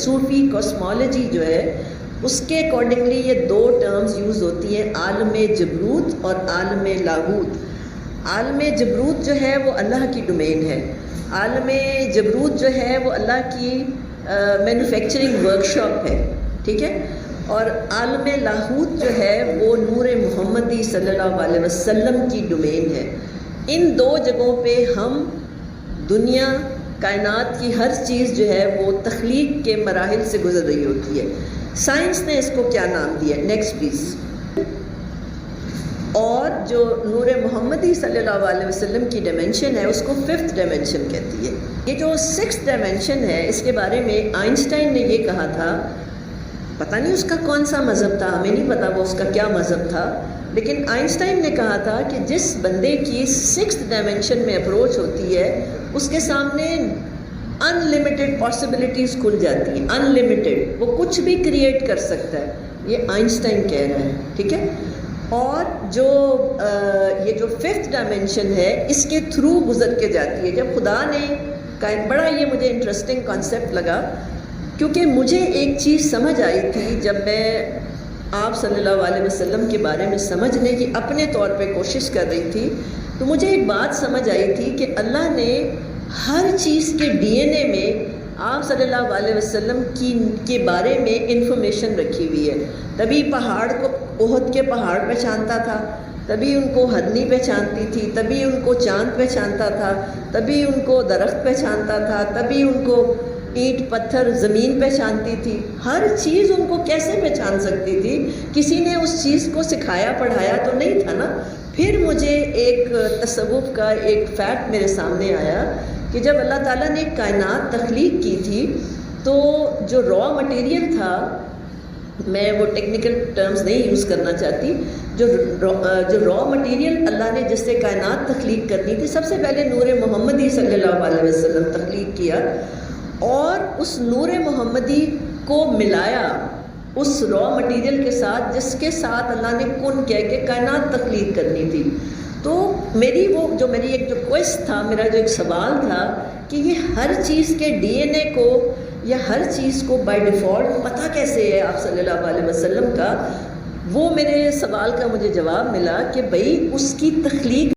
صوفی cosmology جو ہے اس کے اکارڈنگلی یہ دو ٹرمز یوز ہوتی ہیں، عالم جبروت اور عالم لاہوت۔ عالم جبروت جو ہے وہ اللہ کی ڈومین ہے، عالم جبروت جو ہے وہ اللہ کی مینوفیکچرنگ ورکشاپ ہے، ٹھیک ہے، اور عالم لاہوت جو ہے وہ نور محمدی صلی اللہ علیہ وسلم کی ڈومین ہے۔ ان دو جگہوں پہ ہم دنیا کائنات کی ہر چیز جو ہے وہ تخلیق کے مراحل سے گزر رہی ہوتی ہے۔ سائنس نے اس کو کیا نام دیا؟ Next please. اور جو نور محمدی صلی اللہ علیہ وسلم کی ڈائمنشن ہے اس کو ففتھ ڈائمنشن کہتی ہے۔ یہ جو سکس ڈائمنشن ہے اس کے بارے میں آئنسٹائن نے یہ کہا تھا، پتہ نہیں اس کا کون سا مذہب تھا، ہمیں نہیں پتا وہ اس کا کیا مذہب تھا، لیکن آئنسٹائن نے کہا تھا کہ جس بندے کی سکس ڈائمنشن میں اپروچ ہوتی ہے اس کے سامنے ان لمیٹڈ پاسبلٹیز کھل جاتی ہیں، ان لمیٹڈ، وہ کچھ بھی کریٹ کر سکتا ہے، یہ آئنسٹائن کہہ رہا ہے، ٹھیک ہے۔ اور جو یہ جو ففتھ ڈائمنشن ہے اس کے تھرو گزر کے جاتی ہے۔ جب خدا نے بڑا یہ مجھے انٹرسٹنگ کانسیپٹ لگا، کیونکہ مجھے ایک چیز سمجھ آئی تھی جب میں آپ صلی اللہ علیہ وسلم کے بارے میں سمجھنے کی اپنے طور پہ کوشش کر رہی تھی، تو مجھے ایک بات سمجھ آئی تھی کہ اللہ نے ہر چیز کے ڈی این اے میں آپ صلی اللہ علیہ وسلم کے بارے میں انفارمیشن رکھی ہوئی ہے۔ تبھی پہاڑ کو احد کے پہاڑ پہچانتا تھا، تبھی ان کو ہرنی پہچانتی تھی، تبھی ان کو چاند پہچانتا تھا، تبھی ان کو درخت پہچانتا تھا، تبھی ان کو اینٹ پتھر زمین پہچانتی تھی۔ ہر چیز ان کو کیسے پہچان سکتی تھی؟ کسی نے اس چیز کو سکھایا پڑھایا تو نہیں تھا نا۔ پھر مجھے ایک تصوف کا ایک فیکٹ میرے سامنے آیا کہ جب اللہ تعالیٰ نے کائنات تخلیق کی تھی تو جو را مٹیریل تھا، میں وہ ٹیکنیکل ٹرمز نہیں یوز کرنا چاہتی، جو را مٹیریل اللہ نے جس سے کائنات تخلیق کرنی تھی، سب سے پہلے نور محمدی صلی اللہ علیہ وسلم تخلیق کیا، اور اس نور محمدی کو ملایا اس را مٹیریل کے ساتھ جس کے ساتھ اللہ نے کن کہہ کے کائنات تخلیق کرنی تھی۔ تو میری ایک جو کوئسٹ تھا، میرا جو ایک سوال تھا کہ یہ ہر چیز کے ڈی این اے کو یا ہر چیز کو بائی ڈیفالٹ پتہ کیسے ہے آپ صلی اللہ علیہ وسلم کا، وہ میرے سوال کا مجھے جواب ملا کہ بھئی اس کی تخلیق